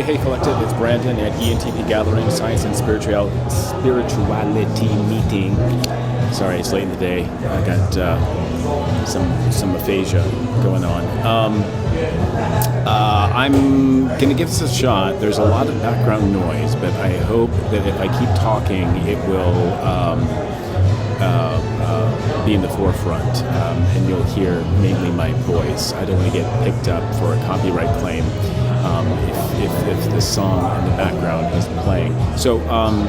Hey Collective, it's Brandon at Entpgathering, Science and Spirituality Meeting. Sorry, it's late in the day. I got some aphasia going on. I'm going to give this a shot. There's a lot of background noise, but I hope that if I keep talking, it will be in the forefront, and you'll hear mainly my voice. I don't want to get picked up for a copyright claim if the song in the background is playing. So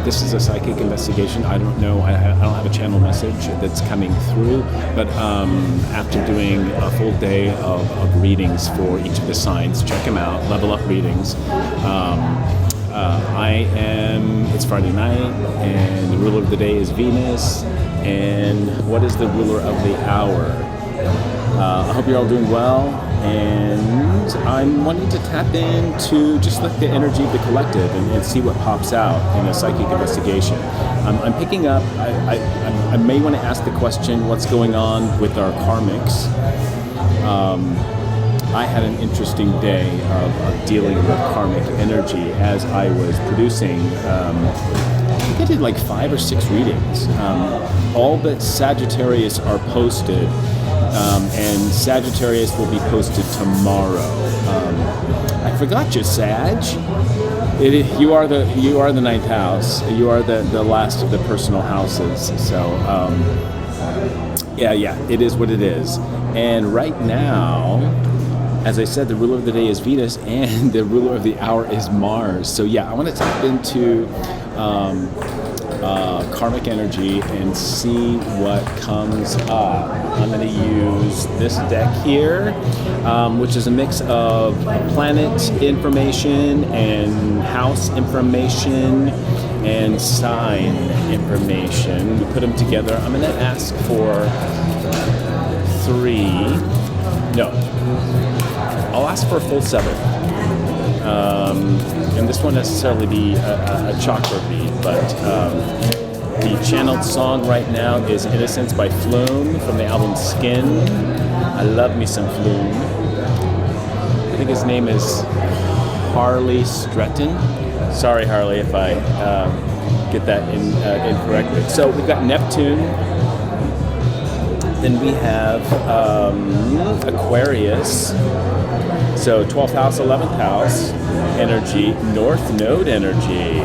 this is a psychic investigation. I don't know. I don't have a channel message that's coming through, but after doing a full day of readings for each of the signs, check them out, Level Up Readings. It's Friday night, and the ruler of the day is Venus. And what is the ruler of the hour? I hope you're all doing well, and I'm wanting to tap into just like the energy of the collective and see what pops out in a psychic investigation. I'm picking up, I may want to ask the question, what's going on with our karmics? I had an interesting day of dealing with karmic energy as I was producing. I think I did like 5 or 6 readings. All but Sagittarius are posted, and Sagittarius will be posted tomorrow. I forgot you, Sag. You are the ninth house. You are the last of the personal houses. So yeah, it is what it is. And right now, as I said, the ruler of the day is Venus, and the ruler of the hour is Mars. So yeah, I want to tap into karmic energy and see what comes up. I'm going to use this deck here, which is a mix of planet information and house information and sign information. We put them together. I'm going to ask for 3. No. I'll ask for a full 7. And this won't necessarily be a chakra read, but the channeled song right now is Innocence by Flume from the album Skin. I love me some Flume. I think his name is Harley Stretton. Sorry, Harley, if I get that incorrectly. So we've got Neptune. Then we have Aquarius. So 12th house, 11th house energy, North Node energy.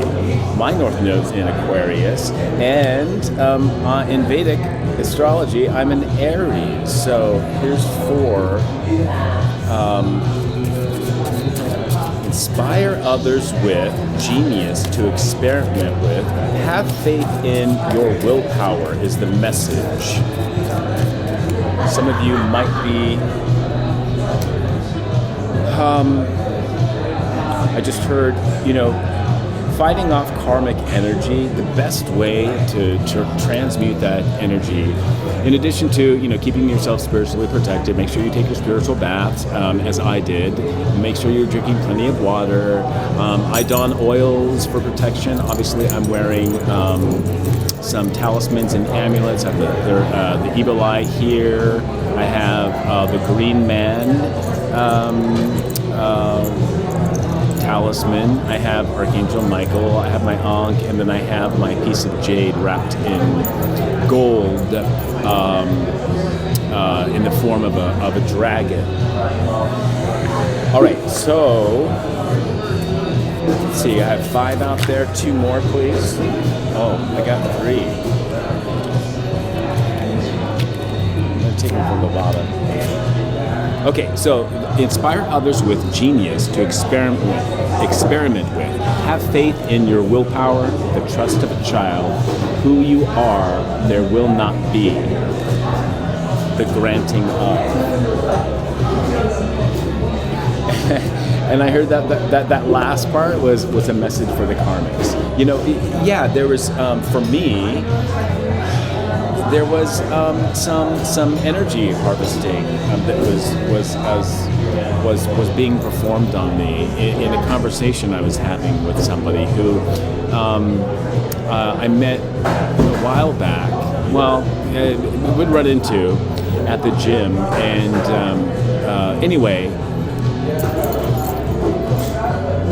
My North Node's in Aquarius. And in Vedic astrology, I'm an Aries. So here's 4. Inspire others with, genius to experiment with, have faith in your willpower is the message. Some of you might be I just heard, fighting off karmic energy, the best way to transmute that energy, in addition to, keeping yourself spiritually protected, make sure you take your spiritual baths, as I did. Make sure you're drinking plenty of water. I don oils for protection. Obviously, I'm wearing some talismans and amulets. I have the evil eye here. I have the green man talisman. I have Archangel Michael. I have my Ankh, and then I have my piece of jade wrapped in gold in the form of a dragon. All right, so let's see. I have 5 out there. 2 more, please. Oh, I got 3. I'm gonna take them from the bottom. Okay, so inspire others with genius to experiment with. Have faith in your willpower, the trust of a child. Who you are, there will not be the granting of. And I heard that last part was a message for the karmics. There was for me. There was some energy harvesting that was being performed on me in a conversation I was having with somebody who I met a while back. Well, we would run into at the gym, and anyway.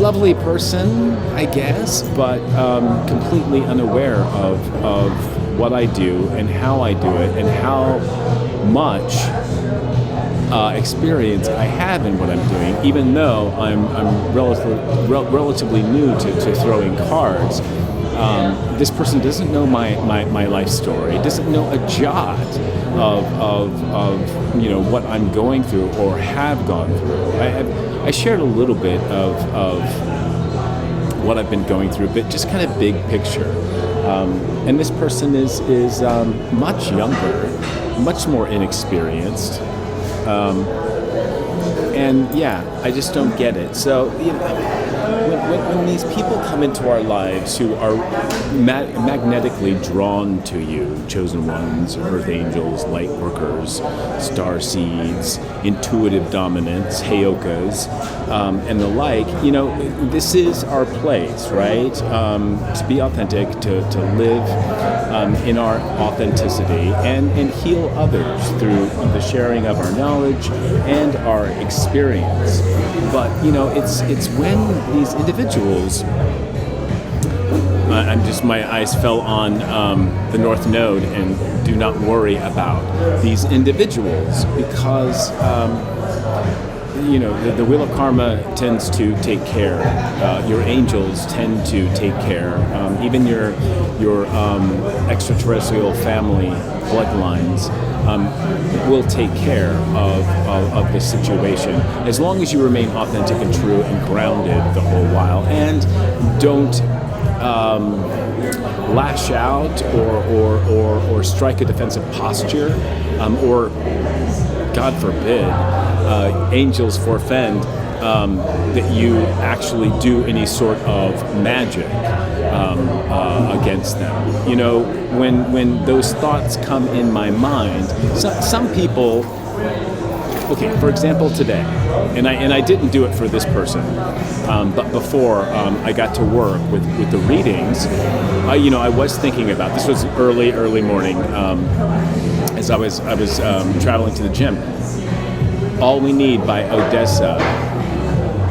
lovely person, I guess, but completely unaware of what I do and how I do it and how much experience I have in what I'm doing, even though I'm relatively new to throwing cards. This person doesn't know my life story, doesn't know a jot of what I'm going through or have gone through. I shared a little bit of what I've been going through, but just kind of big picture. And this person is much younger, much more inexperienced. And yeah, I just don't get it. So, when these people come into our lives who are magnetically drawn to you, chosen ones, earth angels, light workers, starseeds, intuitive dominants, heyokas, and the like, this is our place, right? To be authentic, to live in our authenticity and heal others through the sharing of our knowledge and our experience. But it's when these individuals, my eyes fell on the North Node, and do not worry about these individuals, because the wheel of karma tends to take care. Your angels tend to take care. Even your extraterrestrial family bloodlines will take care of this situation, as long as you remain authentic and true and grounded the whole while, and don't lash out or strike a defensive posture, or God forbid, angels forfend that you actually do any sort of magic against them. When those thoughts come in my mind, some people. Okay, for example, today, and I didn't do it for this person, but before I got to work with the readings, I was thinking about, this was early morning, as I was traveling to the gym. All We Need by Odessa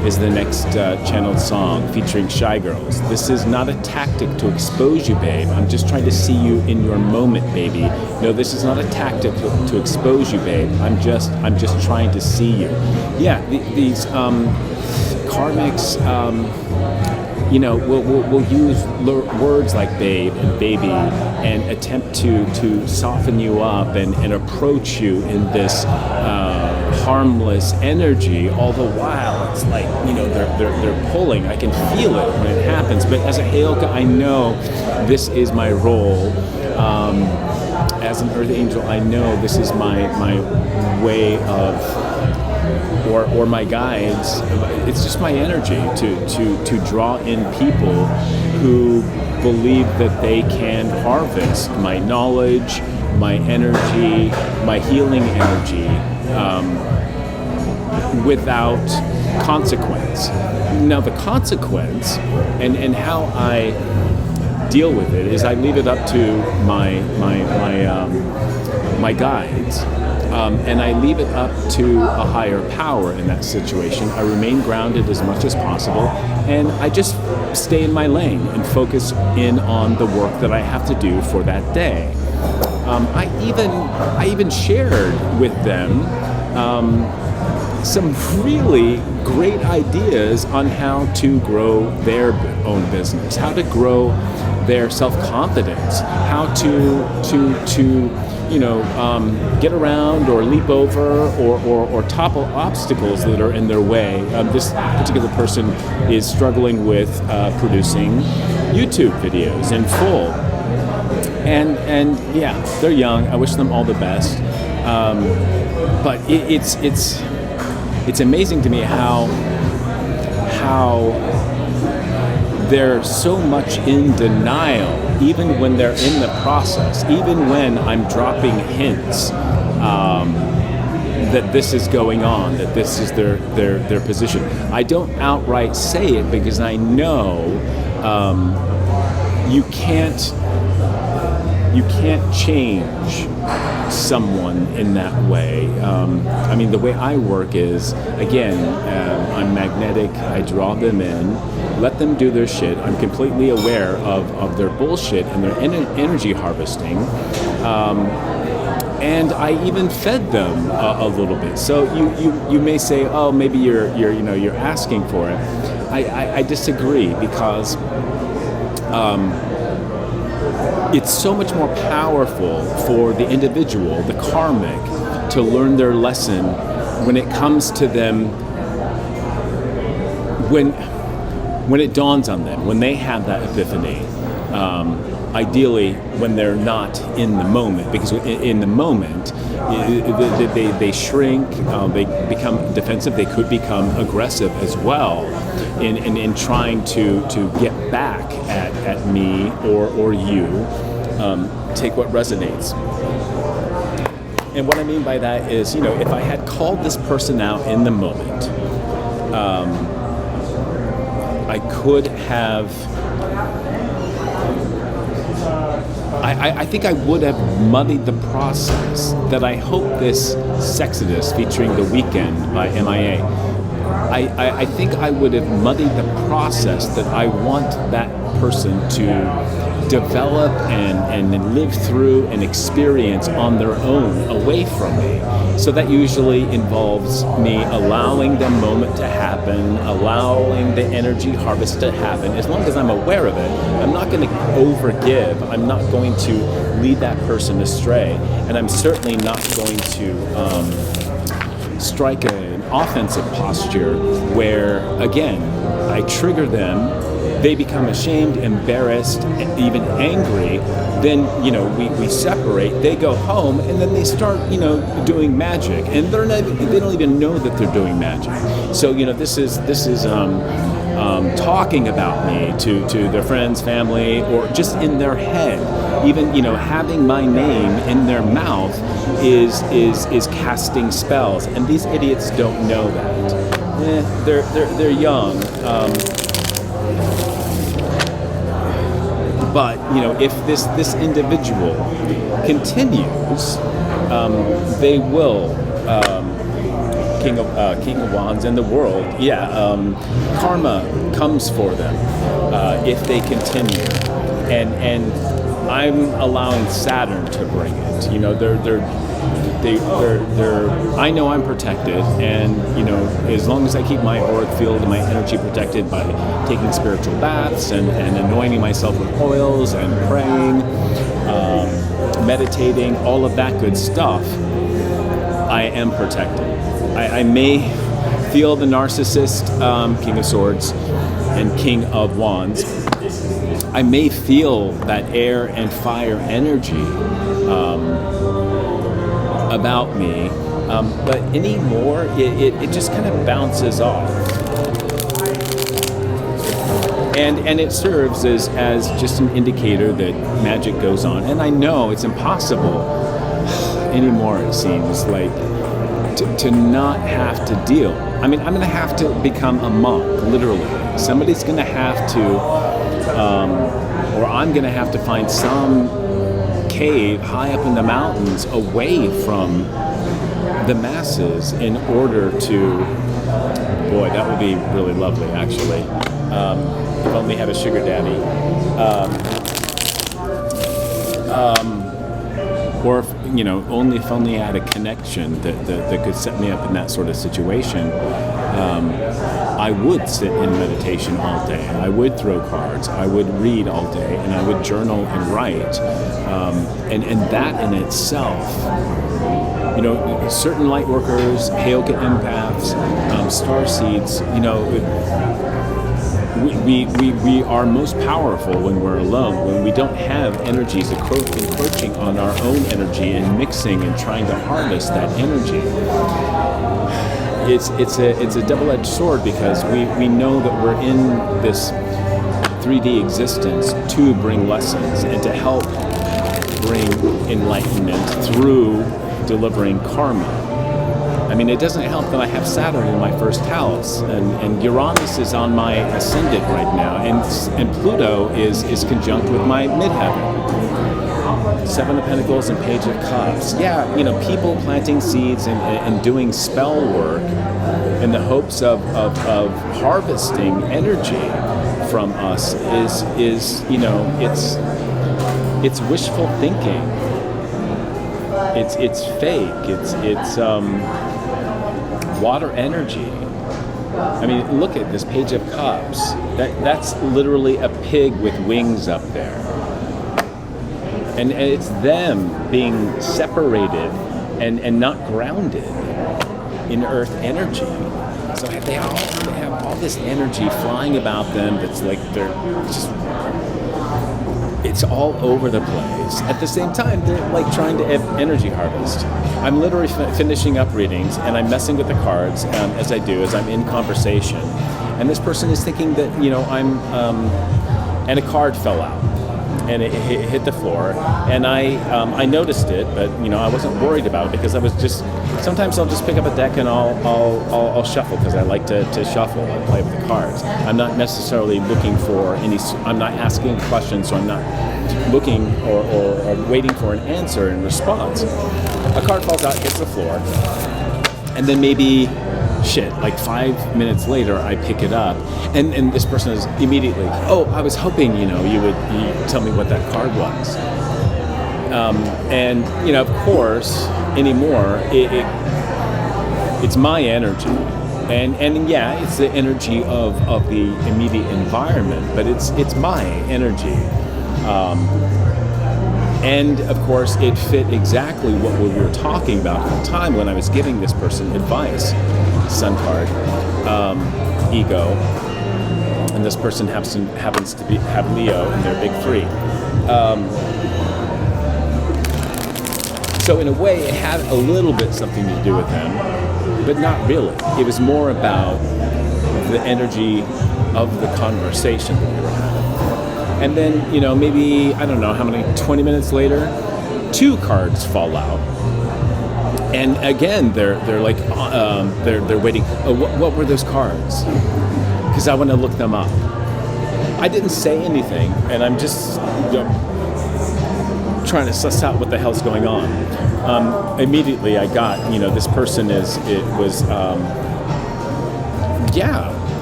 is the next channeled song featuring Shy Girls. This is not a tactic to expose you, babe. I'm just trying to see you in your moment, baby. No, this is not a tactic to expose you, babe. I'm just trying to see you. Yeah, these karmics, we'll use words like babe and baby and attempt to soften you up and approach you in this harmless energy. All the while, it's like they're pulling. I can feel it when it happens. But as a Heyoka, I know this is my role. As an Earth Angel, I know this is my way of, or my guides. It's just my energy to draw in people who believe that they can harvest my knowledge, my energy, my healing energy, without consequence. Now the consequence and how I deal with it is I leave it up to my guides, and I leave it up to a higher power in that situation. I remain grounded as much as possible, and I just stay in my lane and focus in on the work that I have to do for that day. I even shared with them some really great ideas on how to grow their own business, how to grow their self-confidence, how to get around or leap over or topple obstacles that are in their way. This particular person is struggling with producing YouTube videos in full. And yeah, they're young. I wish them all the best. But it's amazing to me how they're so much in denial, even when they're in the process, even when I'm dropping hints that this is going on, that this is their position. I don't outright say it because I know you can't change someone in that way. I mean, the way I work is, again, I'm magnetic. I draw them in, let them do their shit. I'm completely aware of their bullshit and their energy harvesting. And I even fed them a little bit. So you may say, oh, maybe you're asking for it. I disagree, because it's so much more powerful for the individual, the karmic, to learn their lesson when it comes to them, when it dawns on them, when they have that epiphany. Ideally, when they're not in the moment, because in the moment, they shrink, they become defensive, they could become aggressive as well in trying to get back at me or you. Take what resonates. And what I mean by that is, if I had called this person out in the moment, I could have... I think I would have muddied the process that I hope this Sexodus featuring The Weeknd by MIA, I think I would have muddied the process that I want that person to develop and live through and experience on their own away from me. So that usually involves me allowing the moment to happen, allowing the energy harvest to happen. As long as I'm aware of it, I'm not going to overgive. I'm not going to lead that person astray. And I'm certainly not going to strike an offensive posture where, again, I trigger them, they become ashamed, embarrassed, even angry. Then, we separate, they go home, and then they start, doing magic. And they don't even know that they're doing magic. So, this is talking about me to their friends, family, or just in their head. Even, having my name in their mouth is casting spells. And these idiots don't know that. They're young. But if this individual continues, they will. King of Wands and the world. Karma comes for them if they continue, and I'm allowing Saturn to bring it. I know I'm protected, and as long as I keep my auric field and my energy protected by taking spiritual baths and anointing myself with oils and praying, meditating, all of that good stuff, I am protected. I may feel the narcissist, King of Swords and King of Wands. I may feel that air and fire energy about me, but anymore, it just kind of bounces off. And it serves as just an indicator that magic goes on. And I know it's impossible anymore, it seems, like, to not have to deal. I mean, I'm going to have to become a monk, literally. Somebody's going to have to, or I'm going to have to find some cave high up in the mountains away from the masses in order to, boy, that would be really lovely, actually. If only had a sugar daddy. Or if, only if only I had a connection that could set me up in that sort of situation. I would sit in meditation all day. I would throw cards. I would read all day, and I would journal and write. And that in itself, certain light workers, hail to empaths, starseeds, we are most powerful when we're alone, when we don't have energies encroaching on our own energy and mixing and trying to harness that energy. It's a double-edged sword, because we know that we're in this 3D existence to bring lessons and to help bring enlightenment through delivering karma. I mean, it doesn't help that I have Saturn in my first house, and Uranus is on my ascendant right now, and Pluto is conjunct with my midheaven. Seven of Pentacles and Page of Cups. Yeah, people planting seeds and doing spell work in the hopes of harvesting energy from us is it's wishful thinking. It's fake. It's water energy. I mean, look at this Page of Cups. That's literally a pig with wings up there. And it's them being separated and not grounded in earth energy. So they have all this energy flying about them that's like it's all over the place. At the same time, they're like trying to energy harvest. I'm literally finishing up readings, and I'm messing with the cards as I'm in conversation. And this person is thinking that, and a card fell out, and it hit the floor. And I noticed it, but I wasn't worried about it because I was just. Sometimes I'll just pick up a deck and I'll shuffle because I like to shuffle and play with the cards. I'm not necessarily looking for any. I'm not asking questions, so I'm not looking or waiting for an answer in response. A card falls out, hits the floor, and then maybe like 5 minutes later, I pick it up, and this person is immediately, I was hoping you would tell me what that card was. And of course, anymore, it's my energy, and yeah, it's the energy of the immediate environment, but it's my energy, and of course, it fit exactly what we were talking about at the time when I was giving this person advice. Sun card, ego, and this person happens to have Leo in their big three. So in a way, it had a little bit something to do with them, but not really. It was more about the energy of the conversation that we were having. And then, maybe, I don't know how many, 20 minutes later, 2 cards fall out. And again, they're like, they're waiting. What were those cards? Because I want to look them up. I didn't say anything, and I'm just trying to suss out what the hell's going on. Immediately I got, this person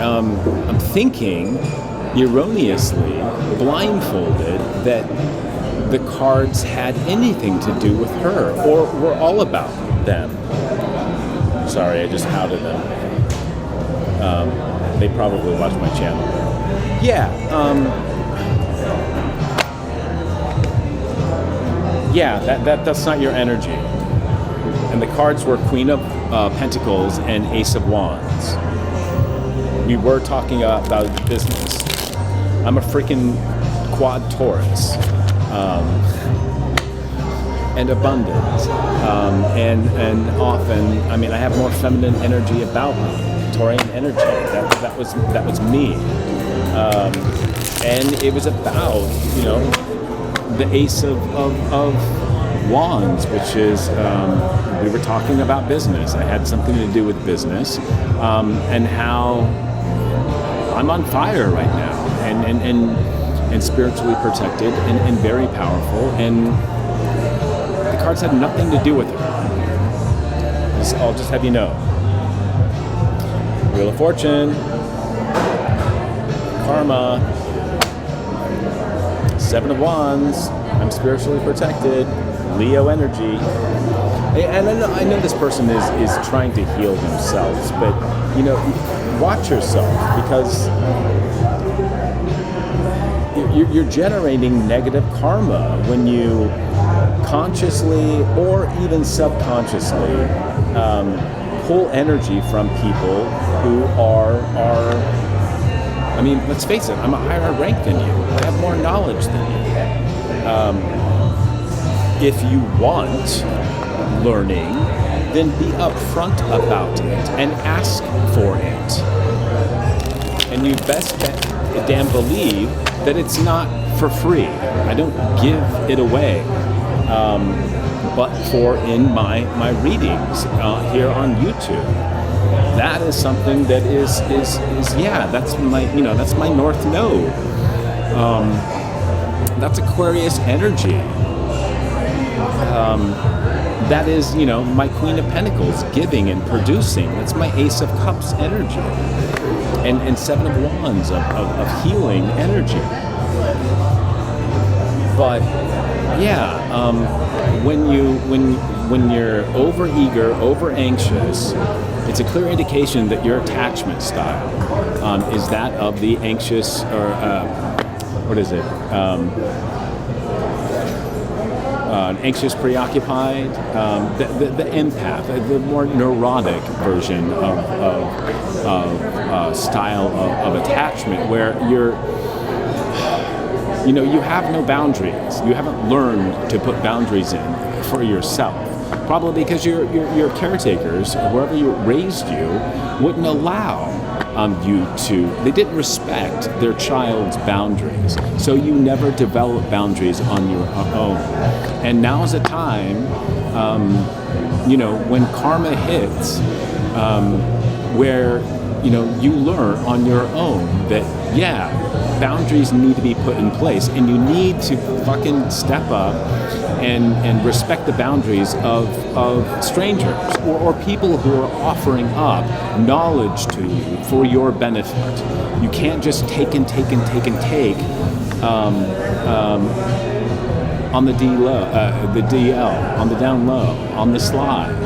I'm thinking erroneously, blindfolded, that the cards had anything to do with her or were all about them. Sorry, I just outed them. They probably watch my channel. That's not your energy. And the cards were Queen of Pentacles and Ace of Wands. We were talking about business. I'm a freaking quad Taurus. And abundant. And often, I have more feminine energy about me. Taurian energy. That was me. And it was about, the Ace of Wands, which is, we were talking about business. I had something to do with business, and how I'm on fire right now, and spiritually protected, and very powerful, and the cards had nothing to do with her. I'll just have you know. Wheel of Fortune, Karma, 7 of Wands, I'm spiritually protected, Leo energy. And I know this person is trying to heal themselves, but, watch yourself, because you're generating negative karma when you consciously or even subconsciously pull energy from people who are let's face it, I'm a higher rank than you. I have more knowledge than you. If you want learning, then be upfront about it and ask for it. And you best damn believe that it's not for free. I don't give it away, but for in my readings here on YouTube. That is something that is that's my North Node. That's Aquarius energy. that is, my Queen of Pentacles, giving and producing. That's my Ace of Cups energy, and Seven of Wands of healing energy. But yeah, when you're over-eager, over-anxious, it's a clear indication that your attachment style is that of the anxious, or what is it? Anxious, preoccupied, the empath, the more neurotic version of style of attachment, where you have no boundaries. You haven't learned to put boundaries in for yourself. Probably because your caretakers, wherever you raised you, wouldn't allow they didn't respect their child's boundaries. So you never develop boundaries on your own. And now's the time, when karma hits, where, you learn on your own that, boundaries need to be put in place, and you need to fucking step up and respect the boundaries of strangers or people who are offering up knowledge to you for your benefit. You can't just take on the DL, on the down low, on the slide,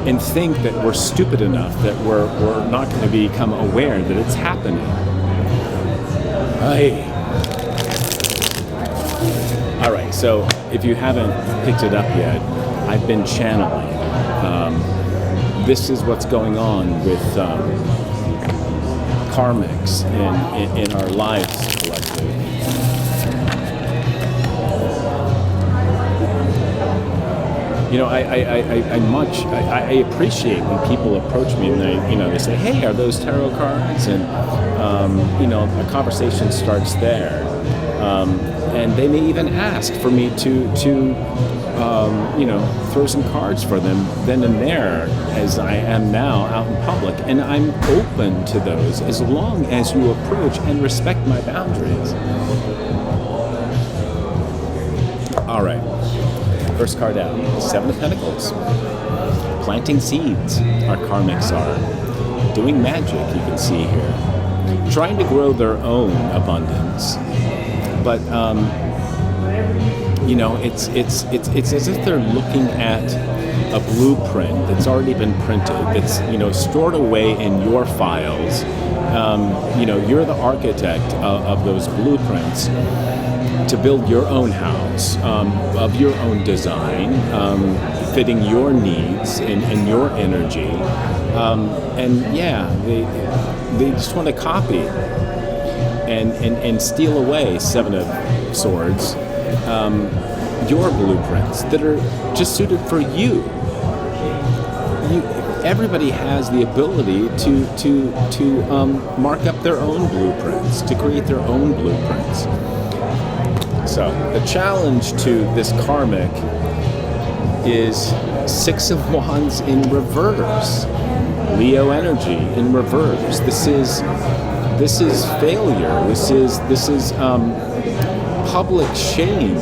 and think that we're stupid enough that we're not going to become aware that it's happening. Hey. All right, so if you haven't picked it up yet, I've been channeling. This is what's going on with karmics in our lives collectively. I appreciate when people approach me and they say, "Hey, are those tarot cards?" And a conversation starts there. And they may even ask for me to throw some cards for them then and there, as I am now out in public. And I'm open to those as long as you approach and respect my boundaries. All right. First card out, Seven of Pentacles. Planting seeds, our karmics are. Doing magic, you can see here. Trying to grow their own abundance. But, it's as if they're looking at a blueprint that's already been printed, that's, stored away in your files. You're the architect of those blueprints to build your own house, of your own design, fitting your needs and your energy. They just want to copy and steal away, Seven of Swords, your blueprints that are just suited for you. Everybody has the ability to mark up their own blueprints, to create their own blueprints. So the challenge to this karmic is Six of Wands in reverse, Leo energy in reverse. This is failure. This is public shame,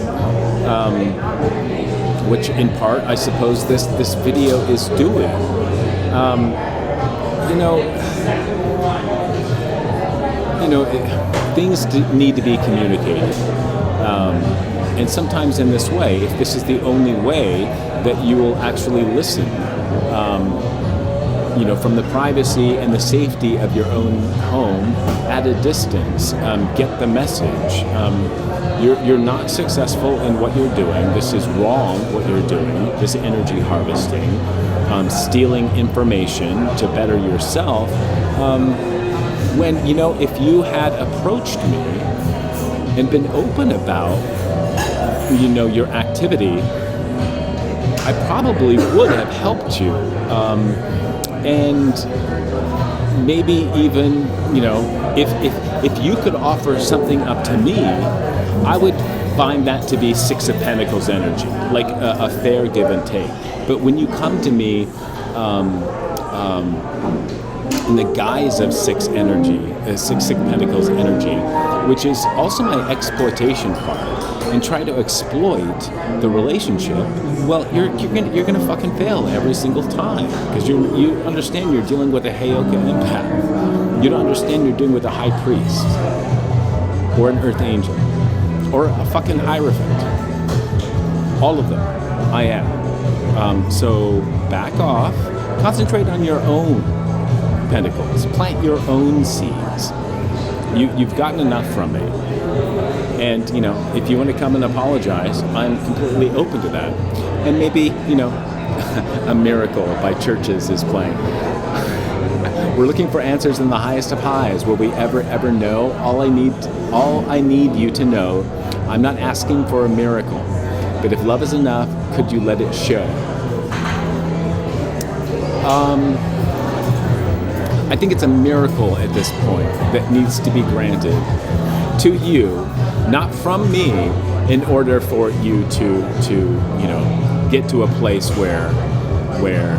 which in part I suppose this video is doing. Things need to be communicated. And sometimes in this way, if this is the only way that you will actually listen, from the privacy and the safety of your own home at a distance, get the message. You're not successful in what you're doing. This is wrong, what you're doing. This energy harvesting, stealing information to better yourself. When, if you had approached me and been open about, your activity, I probably would have helped you. And maybe even, if you could offer something up to me, I would find that to be Six of Pentacles energy, like a fair give and take. But when you come to me in the guise of six pentacles energy, which is also my exploitation card, and try to exploit the relationship, well, you're gonna fucking fail every single time, because you understand you're dealing with a Heyoka empath. You don't understand you're dealing with a high priest, or an earth angel, or a fucking hierophant. All of them, I am. So back off, concentrate on your own pentacles, plant your own seeds. You've gotten enough from me. And, if you want to come and apologize, I'm completely open to that. And maybe, a miracle by churches is playing. We're looking for answers in the highest of highs. Will we ever know? All I need you to know, I'm not asking for a miracle. But if love is enough, could you let it show? I think it's a miracle at this point that needs to be granted to you, not from me, in order for you to get to a place where we're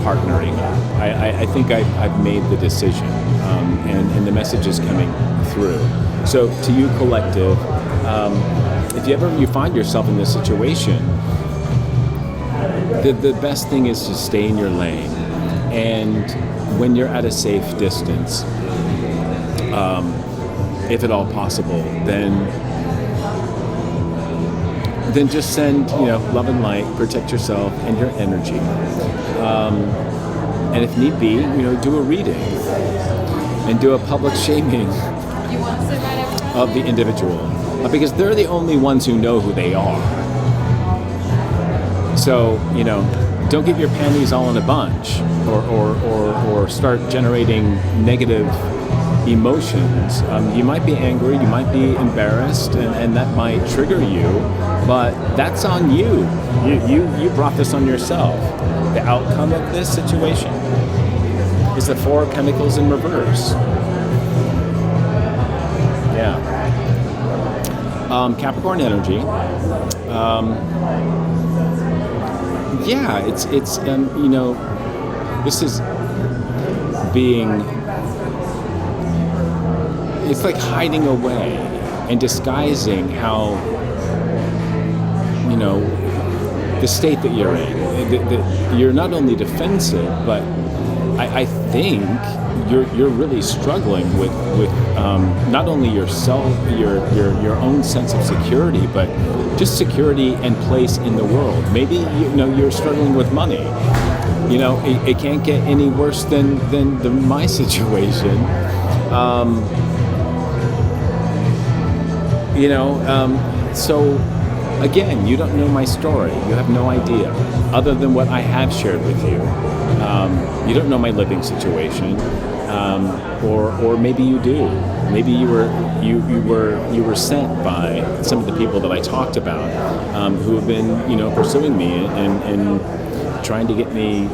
partnering up. I think I've made the decision, and the message is coming through. So to you, collective, if you find yourself in this situation, the best thing is to stay in your lane, and when you're at a safe distance, if at all possible, then just send love and light, protect yourself and your energy, and if need be, do a reading and do a public shaming of the individual, because they're the only ones who know who they are. So don't get your panties all in a bunch, or start generating negative emotions. You might be angry, you might be embarrassed, and that might trigger you, but that's on you. You brought this on yourself. The outcome of this situation is the Four of Pentacles in reverse. Yeah. Capricorn energy. Yeah, it's this is being, it's like hiding away and disguising how, the state that you're in. You're not only defensive, but I think you're really struggling with not only yourself, your own sense of security, but just security and place in the world. Maybe you're struggling with money. It can't get any worse than my situation. So again, you don't know my story. You have no idea, other than what I have shared with you. You don't know my living situation, or maybe you do. Maybe you were sent by some of the people that I talked about, who have been pursuing me and trying to get me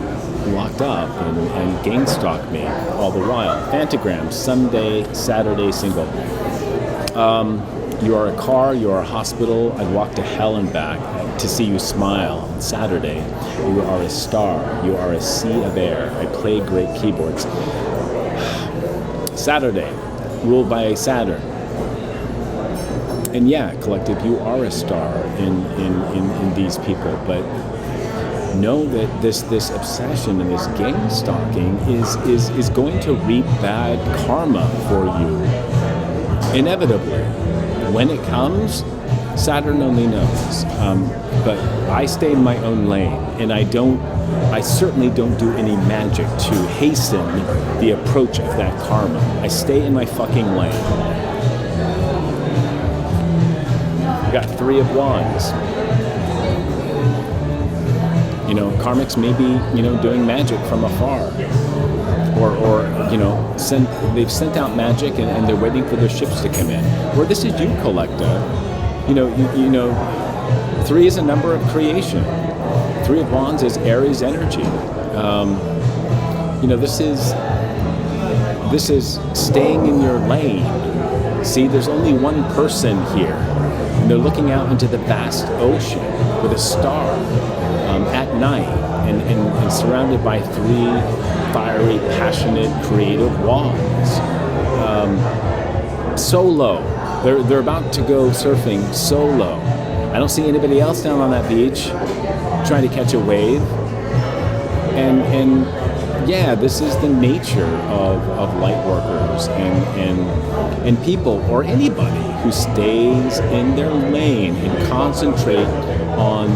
locked up and gang stalk me all the while. Phantogram, Sunday, Saturday, single. You are a car, you are a hospital. I'd walk to hell and back to see you smile. On Saturday, you are a star, you are a sea of air. I play great keyboards. Saturday, ruled by Saturn. And yeah, collective, you are a star in these people, but know that this obsession and this gang stalking is going to reap bad karma for you, inevitably. When it comes, Saturn only knows. But I stay in my own lane, and I certainly don't do any magic to hasten the approach of that karma. I stay in my fucking lane. We got Three of Wands. Karmics may be, doing magic from afar. Or they've sent out magic and they're waiting for their ships to come in. Or this is you, collective. Three is a number of creation. Three of Wands is Aries energy. This is staying in your lane. See, there's only one person here, and they're looking out into the vast ocean with a star at night, and surrounded by 3 fiery, passionate, creative wands. Solo. They're about to go surfing solo. I don't see anybody else down on that beach trying to catch a wave. And yeah, this is the nature of light workers and people, or anybody who stays in their lane and concentrate on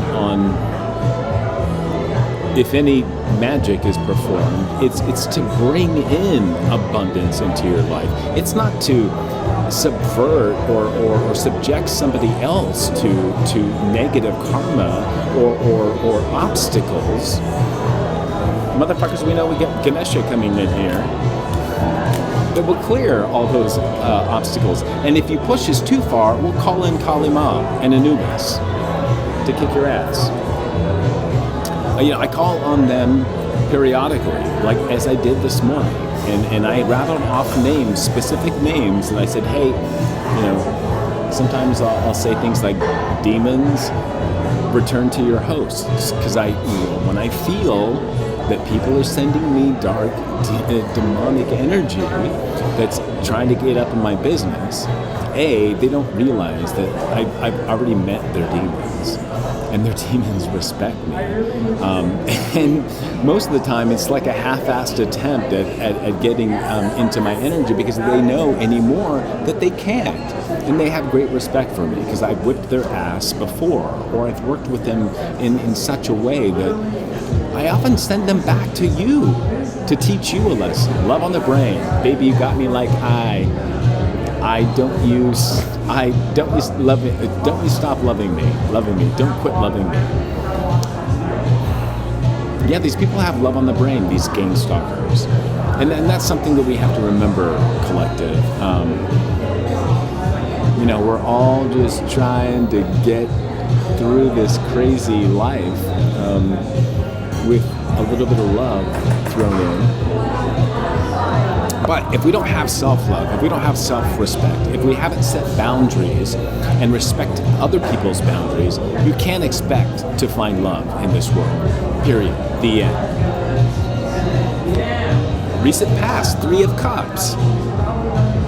if any magic is performed, it's to bring in abundance into your life. It's not to subvert or subject somebody else to negative karma or obstacles. Motherfuckers, we know we get Ganesha coming in here that will clear all those obstacles. And if you push us too far, we'll call in Kali Ma and Anubis to kick your ass. I call on them periodically, like as I did this morning. And I rattled off names, specific names, and I said, hey, sometimes I'll say things like demons, return to your hosts. Because when I feel that people are sending me dark, demonic energy that's trying to get up in my business, they don't realize that I've already met their demons. And their demons respect me. And most of the time, it's like a half-assed attempt at getting into my energy, because they know anymore that they can't. And they have great respect for me because I've whipped their ass before, or I've worked with them in such a way that I often send them back to you to teach you a lesson. Love on the brain. Baby, you got me like don't you stop loving me. Don't quit loving me. Yeah, these people have love on the brain, these gang stalkers. And that's something that we have to remember, collective. We're all just trying to get through this crazy life with a little bit of love thrown in. But if we don't have self-love, if we don't have self-respect, if we haven't set boundaries and respect other people's boundaries, you can't expect to find love in this world. Period. The end. Recent past, 3 of Cups.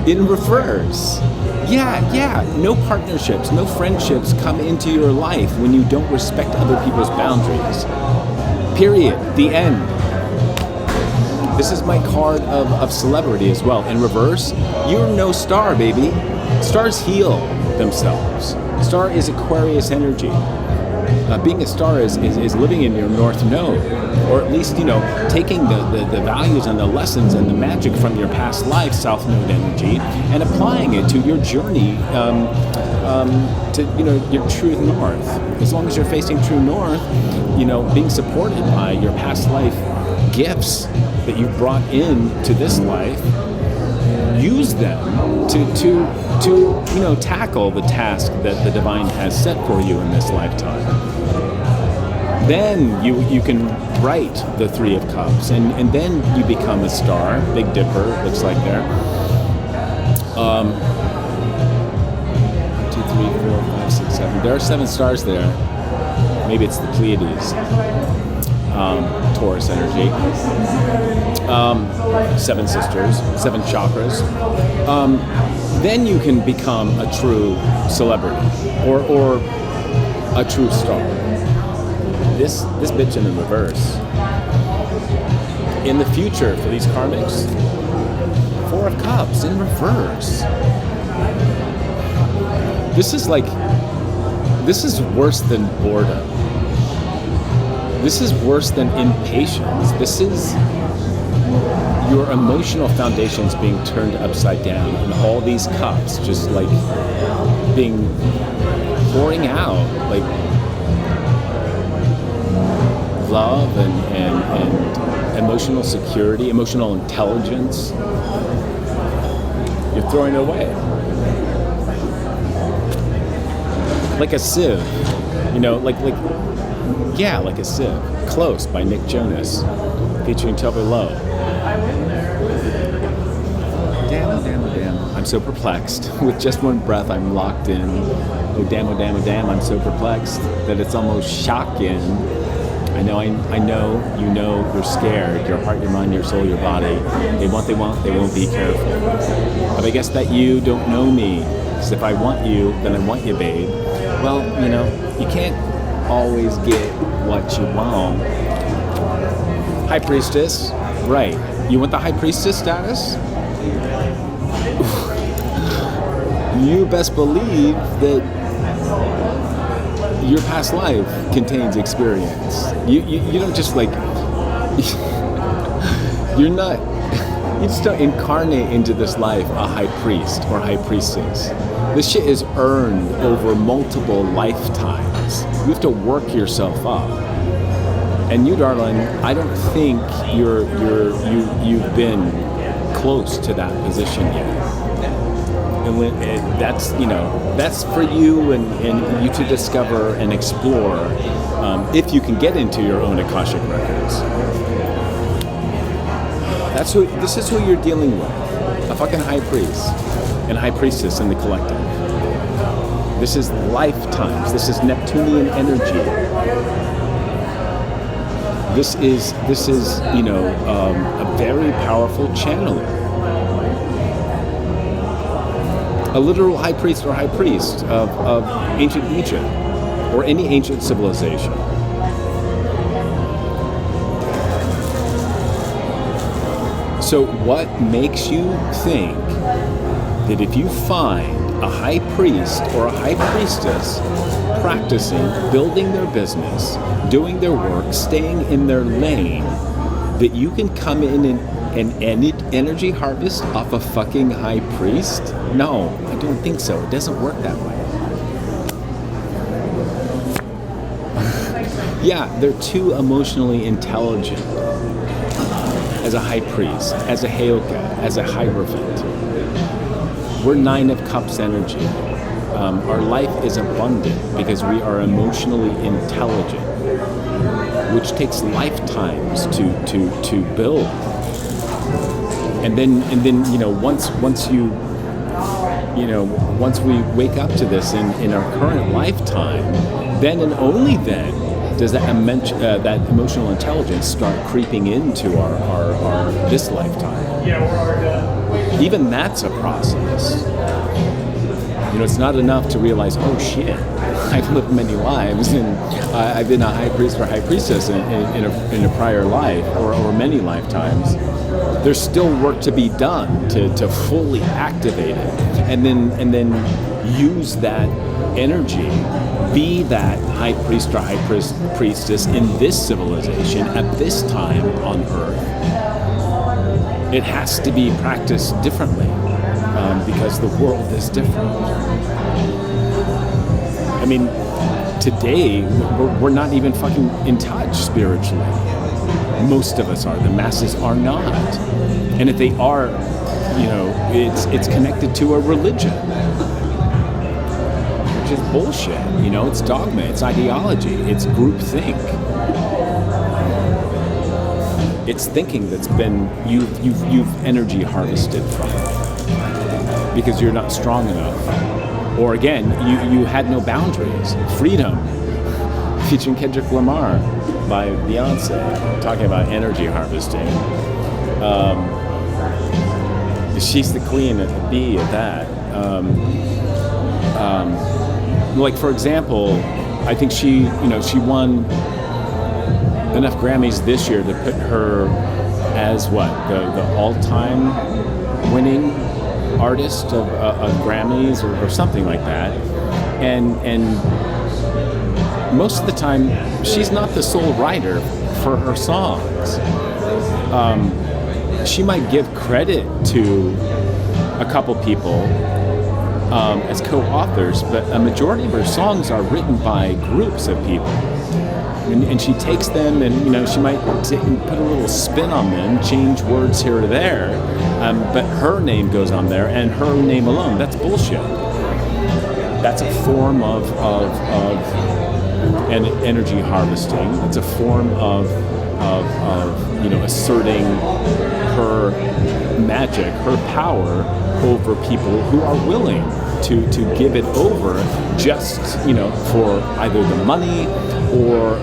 In reverse. Yeah. No partnerships, no friendships come into your life when you don't respect other people's boundaries. Period. The end. This is my card of celebrity as well. In reverse, you're no star, baby. Stars heal themselves. Star is Aquarius energy. Being a star is living in your north node, or at least, taking the values and the lessons and the magic from your past life, south node energy, and applying it to your journey to your true north. As long as you're facing true north, being supported by your past life gifts that you brought into this life, use them to tackle the task that the divine has set for you in this lifetime. Then you can write the 3 of Cups, and then you become a star. Big Dipper looks like there. 2, 3, 4, 5, 6, 7. There are 7 stars there. Maybe it's the Pleiades. Taurus energy. 7 sisters, 7 chakras. Then you can become a true celebrity or a true star. This bitch in the reverse. In the future for these karmics, 4 of Cups in reverse. This is worse than boredom. This is worse than impatience. This is your emotional foundations being turned upside down, and all these cups just like being pouring out like love and emotional security, emotional intelligence. You're throwing it away. Like a sieve, like a sieve. Close by Nick Jonas, featuring Tove Lo. Damn. I'm so perplexed. With just one breath, I'm locked in. Oh damn, I'm so perplexed that it's almost shocking. I know, you're scared. Your heart, your mind, your soul, your body. They won't be careful. But I guess that you don't know me. Because if I want you, then I want you, babe. Well, you can't always get what you want. High Priestess. Right. You want the High Priestess status? You best believe that your past life contains experience. You don't just you're not, you just don't incarnate into this life a high priest or high priestess. This shit is earned over multiple lifetimes. You have to work yourself up. And you, darling, I don't think you've been close to that position yet. And that's for you and you to discover and explore if you can get into your own Akashic records. This is who you're dealing with. A fucking high priest and high priestess in the collective. This is lifetimes. This is Neptunian energy. This is a very powerful channeler. A literal high priest or high priest of ancient Egypt or any ancient civilization. So what makes you think that if you find a high priest or a high priestess practicing, building their business, doing their work, staying in their lane, that you can come in and energy harvest off a fucking high priest? No, I don't think so. It doesn't work that way. Yeah, they're too emotionally intelligent as a high priest, as a Heyoka, as a Hierophant. We're 9 of Cups energy. Our life is abundant because we are emotionally intelligent, which takes lifetimes to build. And then once we wake up to this in our current lifetime, then and only then does that emotional intelligence start creeping into our this lifetime. Even that's a process. It's not enough to realize, oh shit, I've lived many lives and I've been a high priest or high priestess in a prior life or many lifetimes. There's still work to be done to fully activate it and then use that energy, be that high priest or high priestess in this civilization at this time on Earth. It has to be practiced differently because the world is different. I mean, today we're not even fucking in touch spiritually. Most of us are. The masses are not. And if they are, it's connected to a religion, which is bullshit. It's dogma, it's ideology, it's groupthink. It's thinking that's been you've energy harvested from because you're not strong enough, or again you had no boundaries. Freedom, featuring Kendrick Lamar by Beyonce, talking about energy harvesting. She's the queen at the bee at that. For example, I think she won enough Grammys this year to put her as the all-time winning artist of Grammys or something like that, and most of the time she's not the sole writer for her songs. She might give credit to a couple people as co-authors, but a majority of her songs are written by groups of people. And she takes them and, she might put a little spin on them, change words here or there, but her name goes on there and her name alone. That's bullshit. That's a form of energy harvesting. It's a form of asserting her magic, her power over people who are willing to give it over just, for either the money or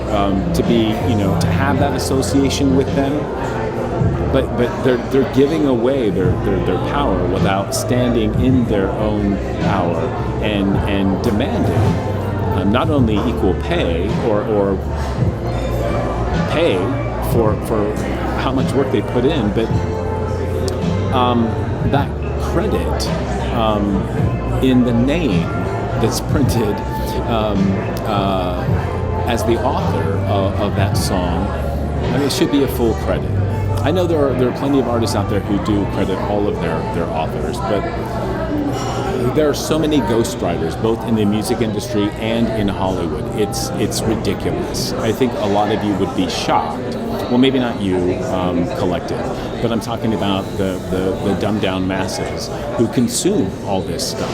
to be, to have that association with them. But they're giving away their power without standing in their own power and demanding not only equal pay or pay for how much work they put in, but that credit in the name that's printed as the author of that song. I mean, it should be a full credit. I know there are plenty of artists out there who do credit all of their authors, but there are so many ghostwriters, both in the music industry and in Hollywood. It's ridiculous. I think a lot of you would be shocked. Well, maybe not you, collective, but I'm talking about the dumbed down masses who consume all this stuff.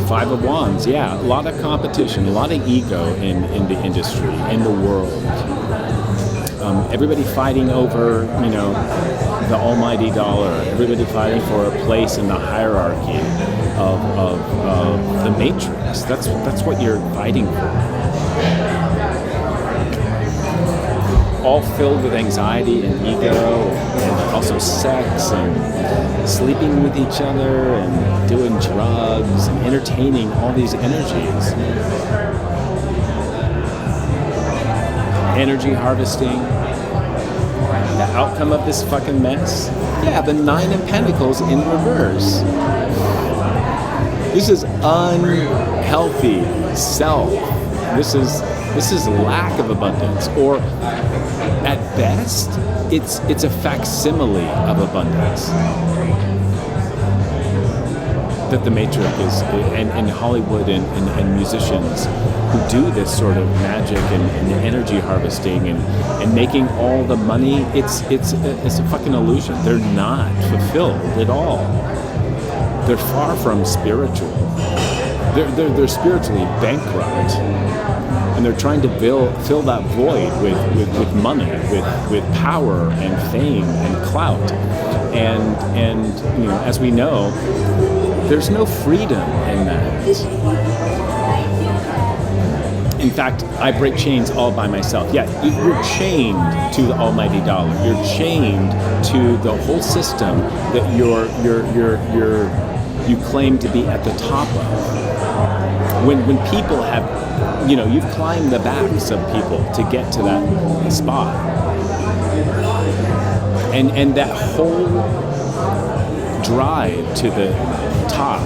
Five of Wands, yeah, a lot of competition, a lot of ego in the industry, in the world. Everybody fighting over, the almighty dollar. Everybody fighting for a place in the hierarchy of the matrix. That's what you're fighting for. All filled with anxiety and ego, and also sex and sleeping with each other and doing drugs and entertaining all these energies. Energy harvesting. The outcome of this fucking mess? Yeah, the 9 of Pentacles in reverse. This is unhealthy self. This is lack of abundance, or at best, it's a facsimile of abundance. That the matrix is, and Hollywood and musicians who do this sort of magic and energy harvesting and making all the money, it's a fucking illusion. They're not fulfilled at all. They're far from spiritual. They're spiritually bankrupt, and they're trying to fill that void with money, with power and fame and clout, and as we know, there's no freedom in that. In fact, I break chains all by myself. Yeah, you're chained to the almighty dollar. You're chained to the whole system that you claim to be at the top of. When people have, you've climbed the backs of people to get to that spot. And that whole drive to the top,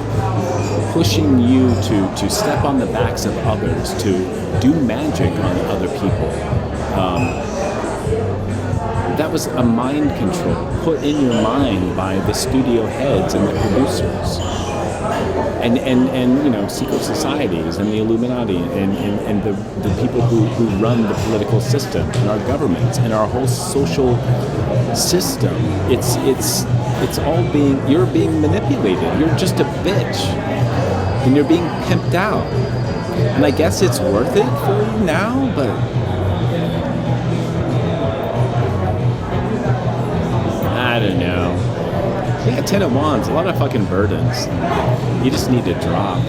pushing you to step on the backs of others, to do magic on other people. That was a mind control put in your mind by the studio heads and the producers. And secret societies and the Illuminati and the people who run the political system and our governments and our whole social system. It's all you're being manipulated. You're just a bitch. And you're being pimped out. And I guess it's worth it for you now, but I don't know. Yeah, 10 of Wands, a lot of fucking burdens. You just need to drop.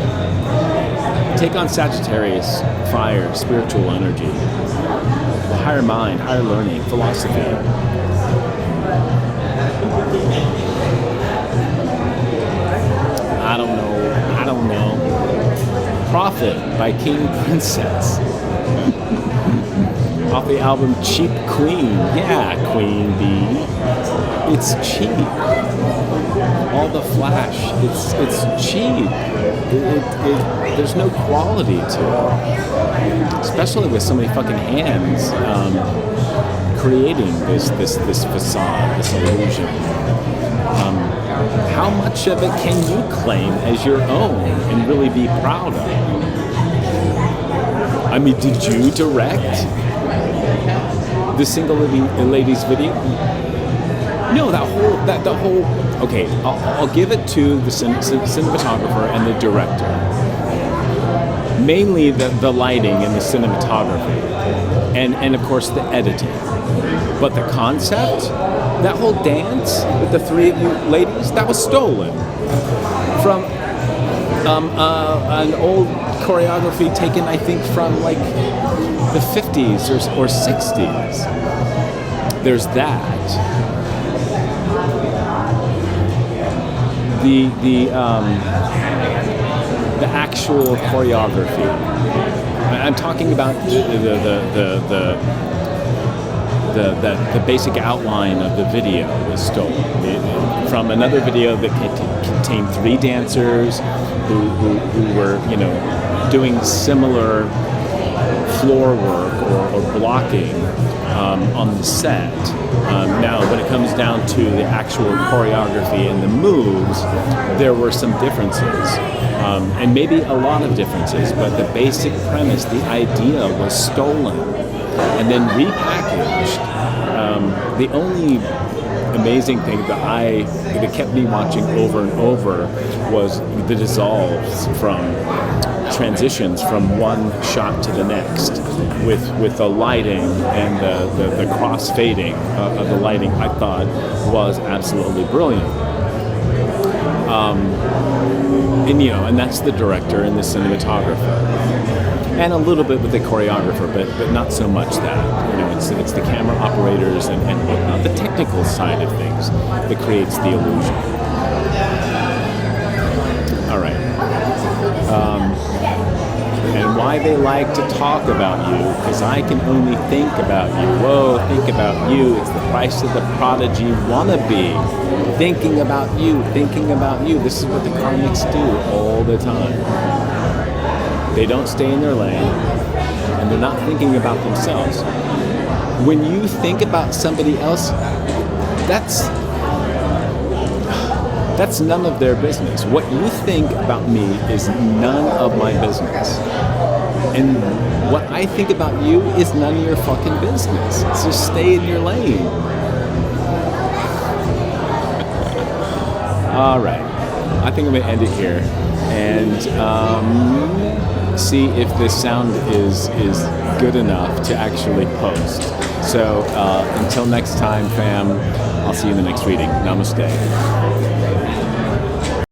Take on Sagittarius, fire, spiritual energy, the higher mind, higher learning, philosophy. I don't know. Prophet by King Princess. Off the album Cheap Queen. Yeah, Queen Bee. It's cheap. All the flash. It's cheap. There's no quality to it. Especially with so many fucking hands creating this facade, this illusion. How much of it can you claim as your own and really be proud of? I mean, did you direct the single ladies video? No, the whole. Okay, I'll give it to the cinematographer and the director. Mainly the lighting and the cinematography, and of course the editing. But the concept, that whole dance with the 3 of you ladies, that was stolen from An old choreography taken, I think, from like the 50s or 60s. There's that. The actual choreography. I'm talking about the basic outline of the video was stolen from another video that contained 3 dancers who were, doing similar floor work or blocking on the set. Now, when it comes down to the actual choreography and the moves, there were some differences, and maybe a lot of differences, but the basic premise, the idea was stolen and then repackaged. The only amazing thing that kept me watching over and over was the dissolves from transitions from one shot to the next with the lighting and the cross fading of the lighting. I thought was absolutely brilliant. And that's the director and the cinematographer, and a little bit with the choreographer, but not so much that. It's the camera operators and whatnot, the technical side of things that creates the illusion. All right. And why they like to talk about you, because I can only think about you. Whoa, think about you. It's the price of the prodigy wannabe. Thinking about you, thinking about you. This is what the karmics do all the time. They don't stay in their lane, and they're not thinking about themselves. When you think about somebody else, that's none of their business. What you think about me is none of my business. And what I think about you is none of your fucking business. So stay in your lane. All right. I think I'm going to end it here and see if this sound is good enough to actually post. So until next time, fam, I'll see you in the next reading. Namaste.